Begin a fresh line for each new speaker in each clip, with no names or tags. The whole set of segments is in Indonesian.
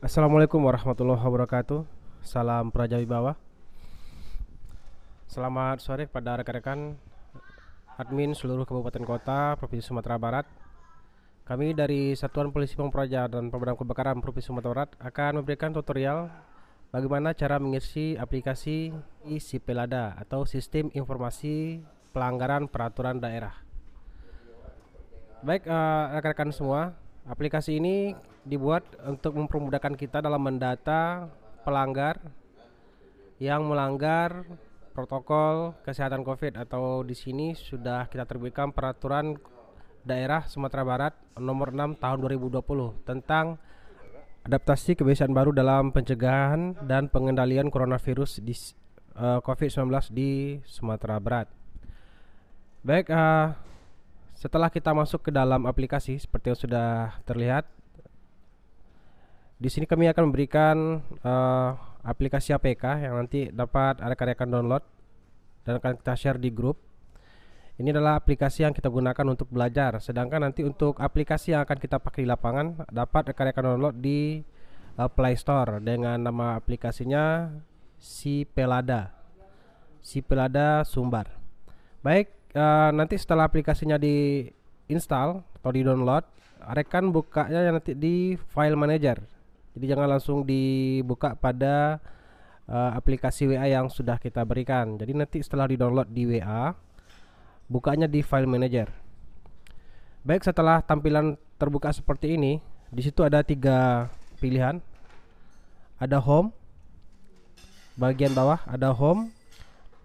Assalamualaikum warahmatullahi wabarakatuh. Salam Praja Wibawa. Selamat sore pada rekan-rekan admin seluruh kabupaten kota Provinsi Sumatera Barat. Kami dari Satuan Polisi Pampraja dan Pemadam Kebakaran Provinsi Sumatera Barat akan memberikan tutorial bagaimana cara mengisi aplikasi SIPELADA atau Sistem Informasi Pelanggaran Peraturan Daerah. Baik, rekan-rekan semua, aplikasi ini dibuat untuk mempermudahkan kita dalam mendata pelanggar yang melanggar protokol kesehatan COVID, atau di sini sudah kita terbitkan peraturan daerah Sumatera Barat nomor 6 tahun 2020 tentang adaptasi kebiasaan baru dalam pencegahan dan pengendalian coronavirus di COVID-19 di Sumatera Barat. Baik, setelah kita masuk ke dalam aplikasi seperti yang sudah terlihat, di sini kami akan memberikan aplikasi APK yang nanti dapat rekan-rekan download dan akan kita share di grup. Ini adalah aplikasi yang kita gunakan untuk belajar, sedangkan nanti untuk aplikasi yang akan kita pakai di lapangan dapat rekan-rekan download di Play Store dengan nama aplikasinya SIPELADA Sumbar. Baik, nanti setelah aplikasinya diinstal atau di-download, rekan bukanya nanti di file manager. Jadi jangan langsung dibuka pada aplikasi WA yang sudah kita berikan. Jadi nanti setelah di-download di WA, bukanya di file manager. Baik, setelah tampilan terbuka seperti ini, di situ ada 3 pilihan. Ada home, bagian bawah ada home,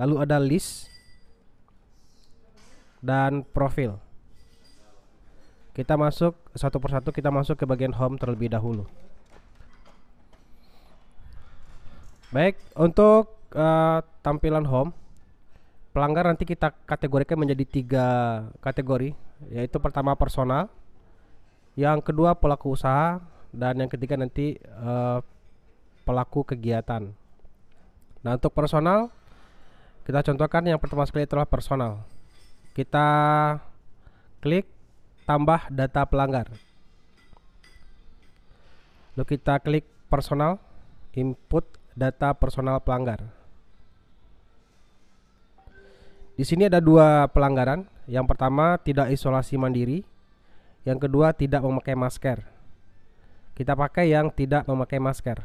lalu ada list dan profil. Kita masuk satu persatu, kita masuk ke bagian home terlebih dahulu. Baik, untuk tampilan home, pelanggar nanti kita kategorikan menjadi 3 kategori, yaitu pertama personal, yang kedua pelaku usaha, dan yang ketiga nanti pelaku kegiatan. Nah, untuk personal kita contohkan yang pertama sekali adalah personal. Kita klik tambah data pelanggar, lalu kita klik personal, input data personal pelanggar. Di sini ada 2 pelanggaran. Yang pertama tidak isolasi mandiri, yang kedua tidak memakai masker. Kita pakai yang tidak memakai masker.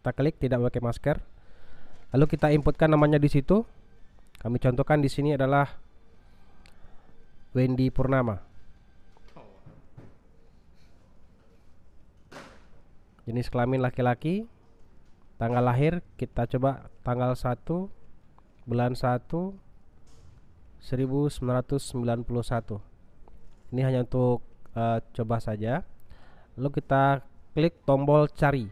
Kita klik tidak memakai masker. Lalu kita inputkan namanya di situ. Kami contohkan di sini adalah Wendy Purnama. Jenis kelamin laki-laki. Tanggal lahir kita coba tanggal 1 bulan 1 1991. Ini hanya untuk coba saja. Lalu kita klik tombol cari.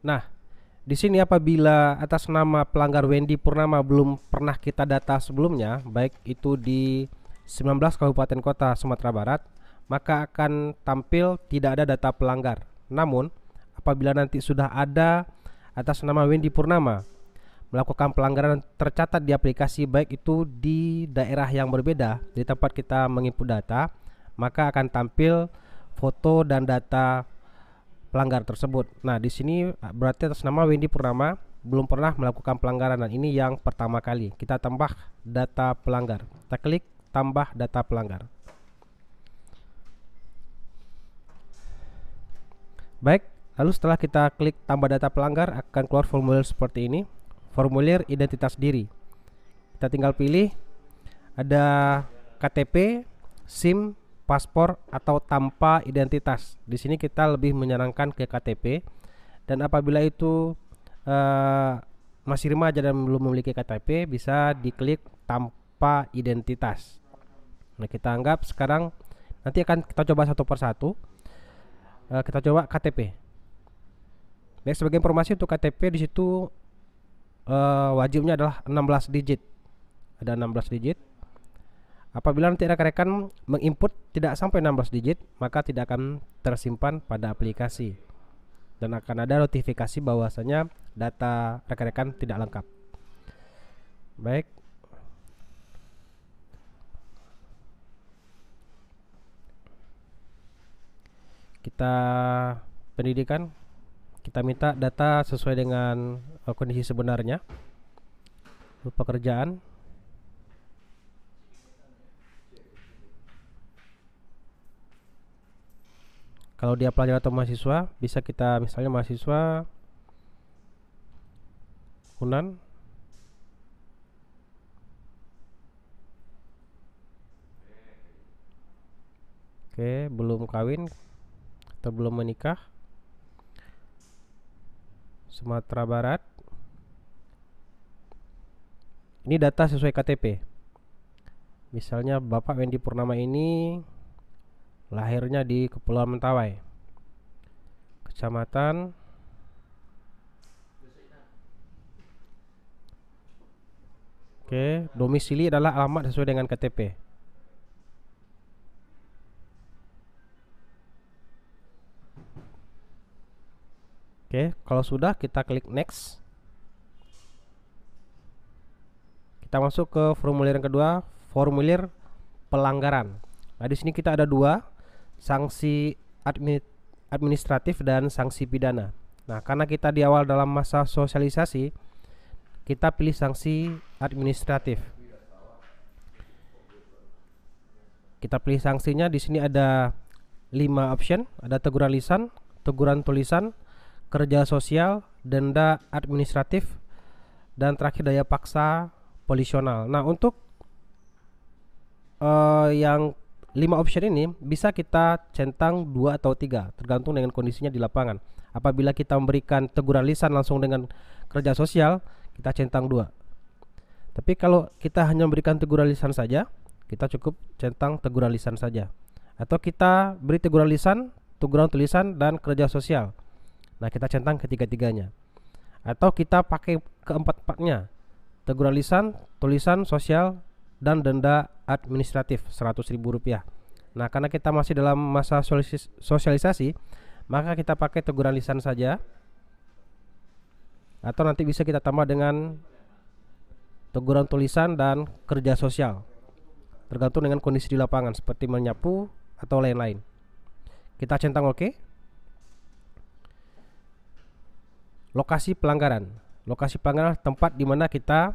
Nah, di sini apabila atas nama pelanggar Wendy Purnama belum pernah kita data sebelumnya, baik itu di 19 kabupaten kota Sumatera Barat, maka akan tampil tidak ada data pelanggar. Namun, apabila nanti sudah ada atas nama Wendy Purnama melakukan pelanggaran tercatat di aplikasi, baik itu di daerah yang berbeda di tempat kita menginput data, maka akan tampil foto dan data pelanggar tersebut. Nah, di sini berarti atas nama Wendy Purnama belum pernah melakukan pelanggaran, dan ini yang pertama kali. Kita tambah data pelanggar. Kita klik tambah data pelanggar. Baik, lalu setelah kita klik tambah data pelanggar, akan keluar formulir seperti ini. Formulir identitas diri. Kita tinggal pilih ada KTP, SIM, paspor, atau tanpa identitas. Di sini kita lebih menyarankan ke KTP. Dan apabila itu masih remaja dan belum memiliki KTP, bisa diklik tanpa identitas. Nah, kita anggap sekarang nanti akan kita coba satu persatu. Kita coba KTP. Baik, sebagai informasi untuk KTP di situ wajibnya adalah 16 digit. Ada 16 digit. Apabila nanti rekan-rekan menginput tidak sampai 16 digit, maka tidak akan tersimpan pada aplikasi dan akan ada notifikasi bahwasanya data rekan-rekan tidak lengkap. Baik. kita pendidikan, kita minta data sesuai dengan kondisi sebenarnya. Pekerjaan, kalau dia pelajar atau mahasiswa, bisa kita misalnya mahasiswa Unan. Oke, belum kawin atau belum menikah. Sumatera Barat. Ini data sesuai KTP. Misalnya Bapak Wendy Purnama ini lahirnya di Kepulauan Mentawai. Kecamatan, oke, domisili adalah alamat sesuai dengan KTP. Oke, kalau sudah kita klik next. Kita masuk ke formulir yang kedua, formulir pelanggaran. Nah, di sini kita ada dua, sanksi administratif dan sanksi pidana. Nah, karena kita di awal dalam masa sosialisasi, kita pilih sanksi administratif. Kita pilih sanksinya. Di sini ada 5 option, ada teguran lisan, teguran tulisan, kerja sosial, denda administratif, dan terakhir daya paksa polisional. Nah, untuk yang 5 option ini bisa kita centang 2 atau 3 tergantung dengan kondisinya di lapangan. Apabila kita memberikan teguran lisan langsung dengan kerja sosial, kita centang 2. Tapi kalau kita hanya memberikan teguran lisan saja, kita cukup centang teguran lisan saja. Atau kita beri teguran lisan, teguran tulisan, dan kerja sosial. Nah, kita centang ketiga-tiganya. Atau kita pakai keempat-empatnya, teguran lisan, tulisan, sosial, dan denda administratif Rp100.000. Nah, karena kita masih dalam masa sosialisasi, maka kita pakai teguran lisan saja. Atau nanti bisa kita tambah dengan teguran tulisan dan kerja sosial, tergantung dengan kondisi di lapangan seperti menyapu atau lain-lain. Kita centang OK. Lokasi pelanggaran. Lokasi pelanggaran tempat di mana kita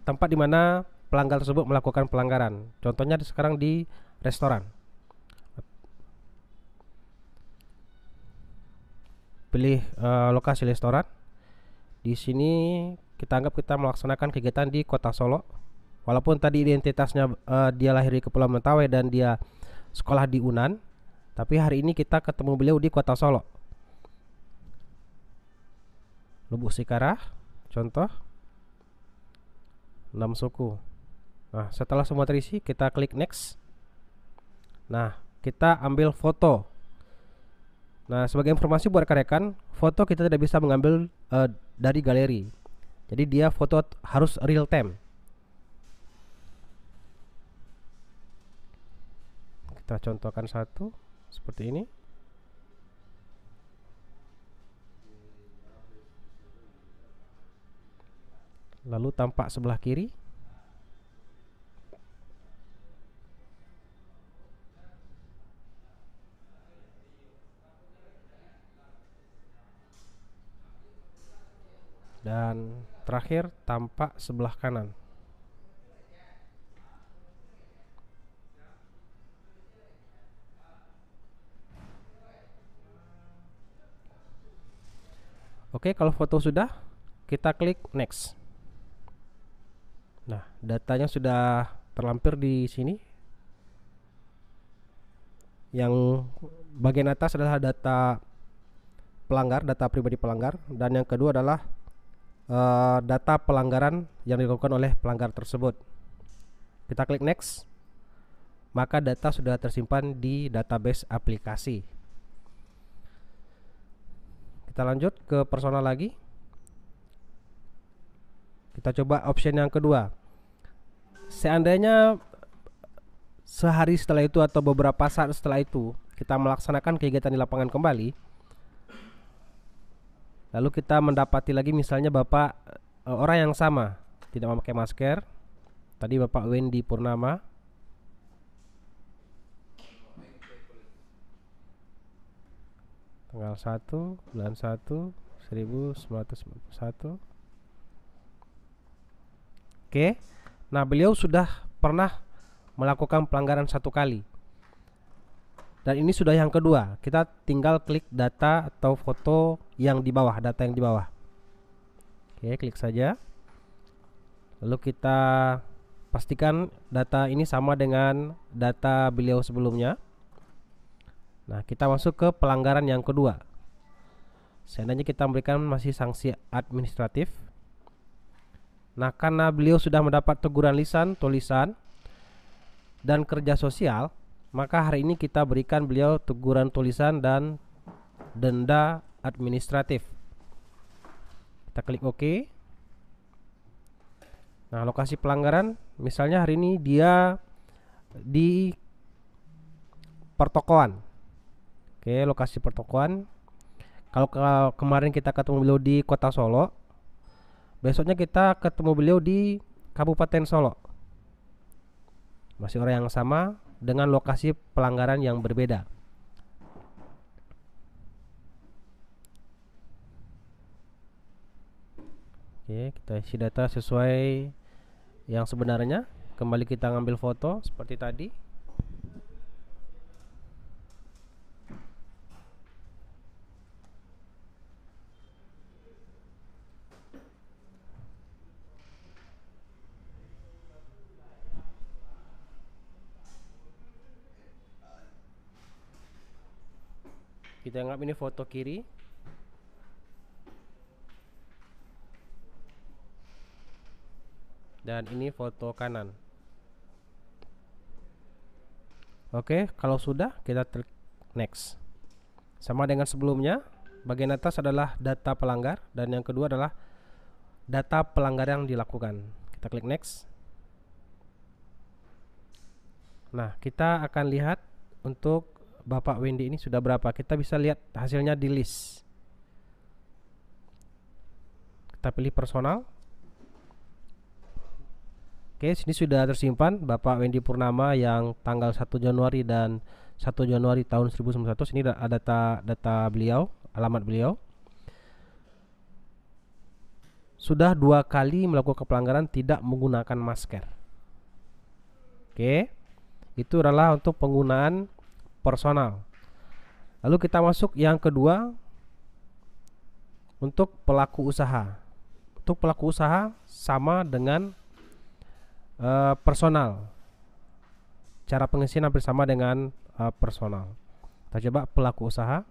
tempat di mana pelanggar tersebut melakukan pelanggaran. Contohnya sekarang di restoran. Pilih lokasi restoran. Di sini kita anggap kita melaksanakan kegiatan di Kota Solo. Walaupun tadi identitasnya dia lahir di Kepulauan Mentawai dan dia sekolah di Unan, tapi hari ini kita ketemu beliau di Kota Solo. Lubuk Sikarah, contoh 6 suku. Nah, setelah semua terisi, kita klik next. Nah, kita ambil foto. Nah, sebagai informasi buat rekan-rekan, foto kita tidak bisa mengambil dari galeri. Jadi dia foto harus real time. Kita contohkan satu seperti ini. Lalu tampak sebelah kiri. Dan terakhir tampak sebelah kanan. Oke, kalau foto sudah, kita klik next. Nah, datanya sudah terlampir di sini. Yang bagian atas adalah data pelanggar, data pribadi pelanggar, dan yang kedua adalah data pelanggaran yang dilakukan oleh pelanggar tersebut. Kita klik next, maka data sudah tersimpan di database aplikasi. Kita lanjut ke personal lagi. Kita coba option yang kedua. Seandainya sehari setelah itu atau beberapa saat setelah itu kita melaksanakan kegiatan di lapangan kembali, lalu kita mendapati lagi misalnya Bapak orang yang sama tidak memakai masker. Tadi Bapak Wendy Purnama. tanggal 1 bulan 1 1991. Oke. Nah, beliau sudah pernah melakukan pelanggaran 1 kali. Dan ini sudah yang kedua. Kita tinggal klik data atau foto yang di bawah, data yang di bawah. Oke, klik saja. Lalu kita pastikan data ini sama dengan data beliau sebelumnya. Nah, kita masuk ke pelanggaran yang kedua. Seandainya kita memberikan masih sanksi administratif. Nah, karena beliau sudah mendapat teguran lisan, tulisan, dan kerja sosial, maka hari ini kita berikan beliau teguran tulisan dan denda administratif. Kita klik OK. Nah, lokasi pelanggaran, misalnya hari ini dia di pertokoan. Oke, lokasi pertokoan. Kalau kemarin kita ketemu beliau di Kota Solo, besoknya kita ketemu beliau di Kabupaten Solo. Masih orang yang sama dengan lokasi pelanggaran yang berbeda. Oke, kita isi data sesuai yang sebenarnya. Kembali kita ngambil foto seperti tadi. Kita anggap ini foto kiri. Dan ini foto kanan. Oke, kalau sudah kita klik next. Sama dengan sebelumnya, bagian atas adalah data pelanggar dan yang kedua adalah data pelanggaran yang dilakukan. Kita klik next. Nah, kita akan lihat untuk Bapak Wendy ini sudah berapa. Kita bisa lihat hasilnya di list. Kita pilih personal. Oke, sini sudah tersimpan Bapak Wendy Purnama yang tanggal 1 Januari dan 1 Januari tahun 1991. Sini ada data beliau, alamat beliau. Sudah 2 kali melakukan pelanggaran tidak menggunakan masker. Oke, itu adalah untuk penggunaan personal. Lalu kita masuk yang kedua untuk pelaku usaha. Untuk pelaku usaha sama dengan personal. Cara pengisian hampir sama dengan personal. Kita coba pelaku usaha.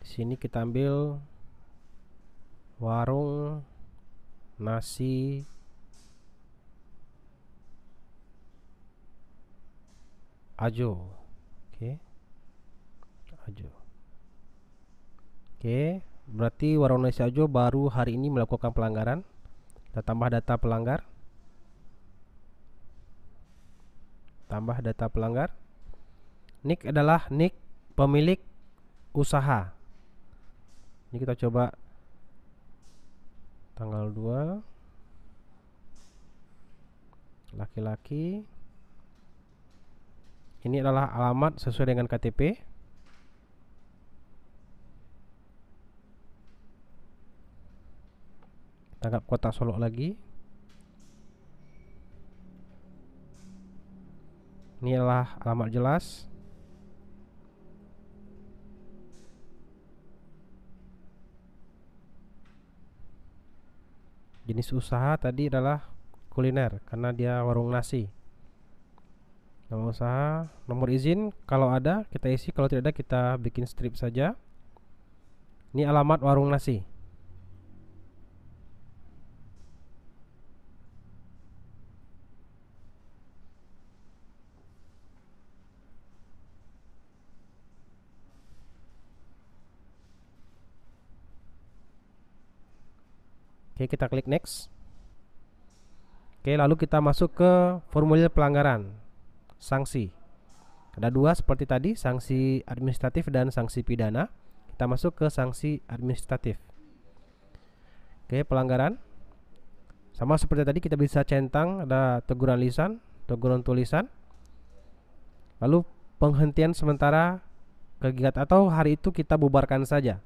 Di sini kita ambil warung nasi Ajo. Oke. Ajo. Oke, berarti warung nasi Ajo baru hari ini melakukan pelanggaran. Kita tambah data pelanggar. Tambah data pelanggar. Nik adalah nik pemilik usaha. Ini kita coba tanggal 2. Laki-laki. Ini adalah alamat sesuai dengan KTP. Tangkap Kota Solo lagi. Ini adalah alamat jelas. Jenis usaha tadi adalah kuliner karena dia warung nasi. Nama usaha, nomor izin kalau ada kita isi, kalau tidak ada kita bikin strip saja. Ini alamat warung nasi. Oke, kita klik next. Oke, lalu kita masuk ke formulir pelanggaran. Sanksi. Ada 2 seperti tadi, sanksi administratif dan sanksi pidana. Kita masuk ke sanksi administratif. Oke, pelanggaran. Sama seperti tadi kita bisa centang ada teguran lisan, teguran tulisan, lalu penghentian sementara kegiatan atau hari itu kita bubarkan saja.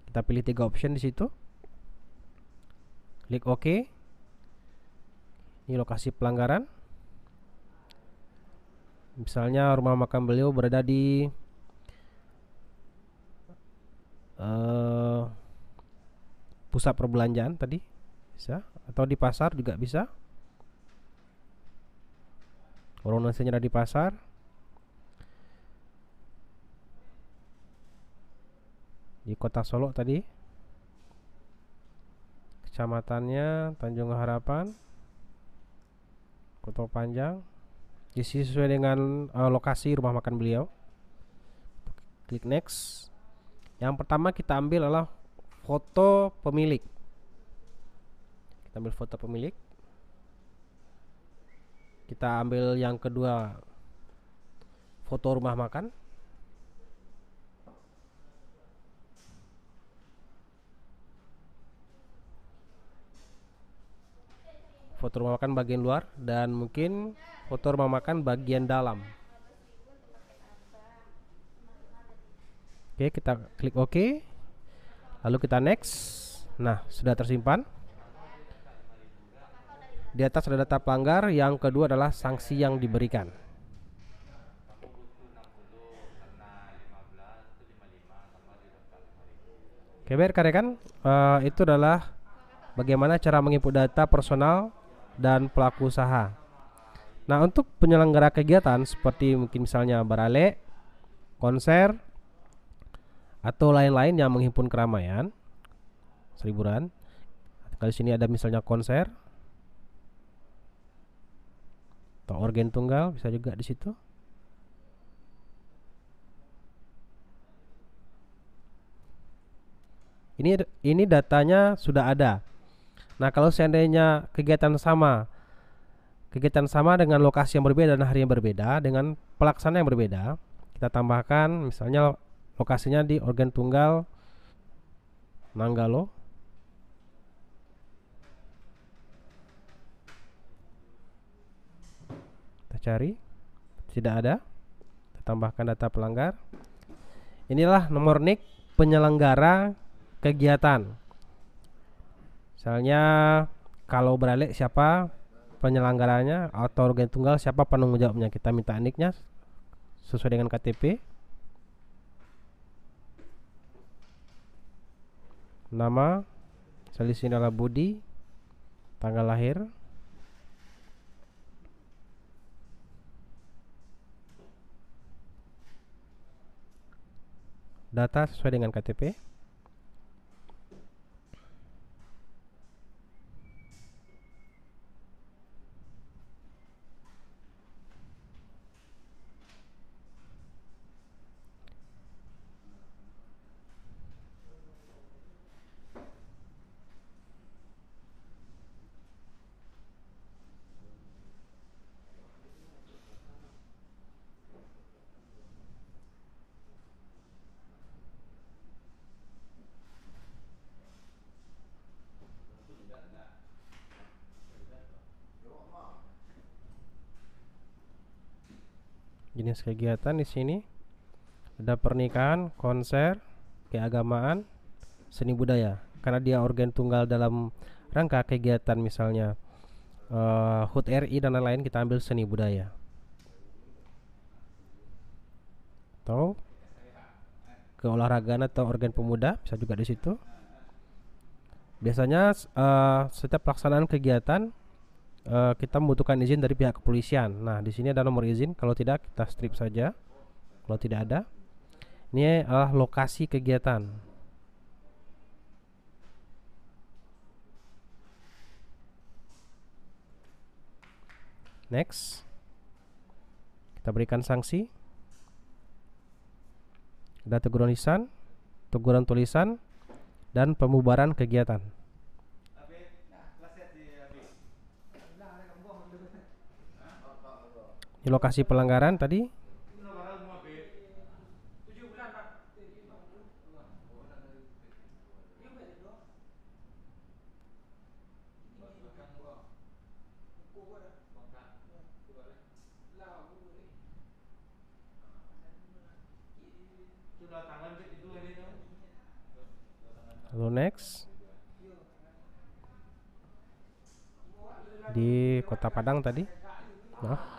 Kita pilih 3 option di situ. Klik OK. Ini lokasi pelanggaran. Misalnya rumah makan beliau berada di pusat perbelanjaan tadi, bisa, atau di pasar juga bisa. Orang nasinya ada di pasar. Di kota Solo tadi, kecamatannya Tanjung Harapan, Kota Panjang, isi sesuai dengan lokasi rumah makan beliau. Klik next. Yang pertama kita ambil adalah foto pemilik. Kita ambil foto pemilik. Kita ambil yang kedua, foto rumah makan. Foto rumah makan bagian luar dan mungkin foto rumah makan bagian dalam. Oke, kita klik OK. Lalu kita next. Nah, sudah tersimpan. Di atas ada data pelanggar, yang kedua adalah sanksi yang diberikan. Oke, baik rekan, itu adalah bagaimana cara menginput data personal dan pelaku usaha. Nah, untuk penyelenggara kegiatan seperti mungkin misalnya barale, konser, atau lain-lain yang menghimpun keramaian, hiburan. Kali sini ada misalnya konser atau organ tunggal, bisa juga di situ. Ini datanya sudah ada. Nah, kalau seandainya kegiatan sama dengan lokasi yang berbeda dan hari yang berbeda dengan pelaksana yang berbeda, kita tambahkan misalnya lokasinya di organ tunggal Nanggalo. Kita cari, tidak ada. Kita tambahkan data pelanggar. Inilah nomor NIK penyelenggara kegiatan. Misalnya kalau beralih siapa penyelenggaranya atau organ tunggal siapa penanggung jawabnya, kita minta NIK-nya sesuai dengan KTP. Nama, misalnya sini adalah Budi, tanggal lahir, data sesuai dengan KTP. Jenis kegiatan di sini ada pernikahan, konser, keagamaan, seni budaya. Karena dia organ tunggal dalam rangka kegiatan misalnya HUT RI dan lain-lain, kita ambil seni budaya. Atau keolahragaan atau organ pemuda bisa juga di situ. Biasanya setiap pelaksanaan kegiatan kita membutuhkan izin dari pihak kepolisian. Nah, di sini ada nomor izin. Kalau tidak, kita strip saja. Kalau tidak ada, ini adalah lokasi kegiatan. Next, kita berikan sanksi. Ada teguran tulisan, dan pembubaran kegiatan. Di lokasi pelanggaran tadi, Lalu next. Di Kota Padang tadi. Maaf.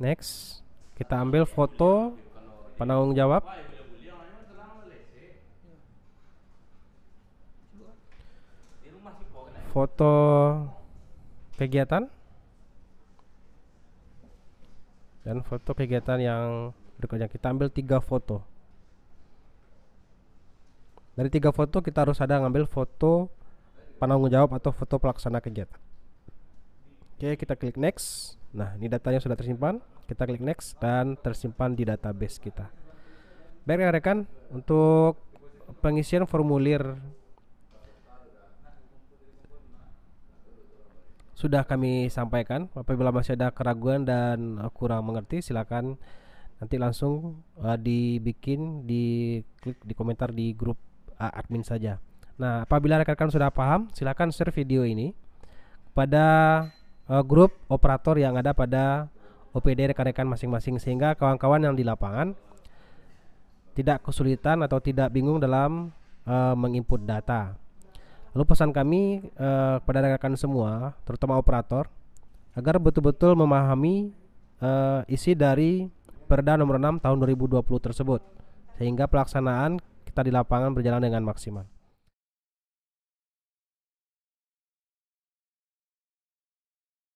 Next, kita ambil foto penanggung jawab. Foto kegiatan dan foto kegiatan yang berikutnya. Kita ambil 3 foto. Dari 3 foto kita harus ada ngambil foto penanggung jawab atau foto pelaksana kegiatan. Oke, kita klik next. Nah, ini datanya sudah tersimpan. Kita klik next dan tersimpan di database kita. Baik rekan-rekan, untuk pengisian formulir sudah kami sampaikan. Apabila masih ada keraguan dan kurang mengerti, silakan nanti langsung dibikin, klik di komentar di grup admin saja. Nah, apabila rekan-rekan sudah paham, silakan share video ini pada grup operator yang ada pada OPD rekan-rekan masing-masing, sehingga kawan-kawan yang di lapangan tidak kesulitan atau tidak bingung dalam menginput data. Lalu pesan kami kepada rekan-rekan semua, terutama operator, agar betul-betul memahami isi dari Perda nomor 6 tahun 2020 tersebut, sehingga pelaksanaan kita di lapangan berjalan dengan maksimal.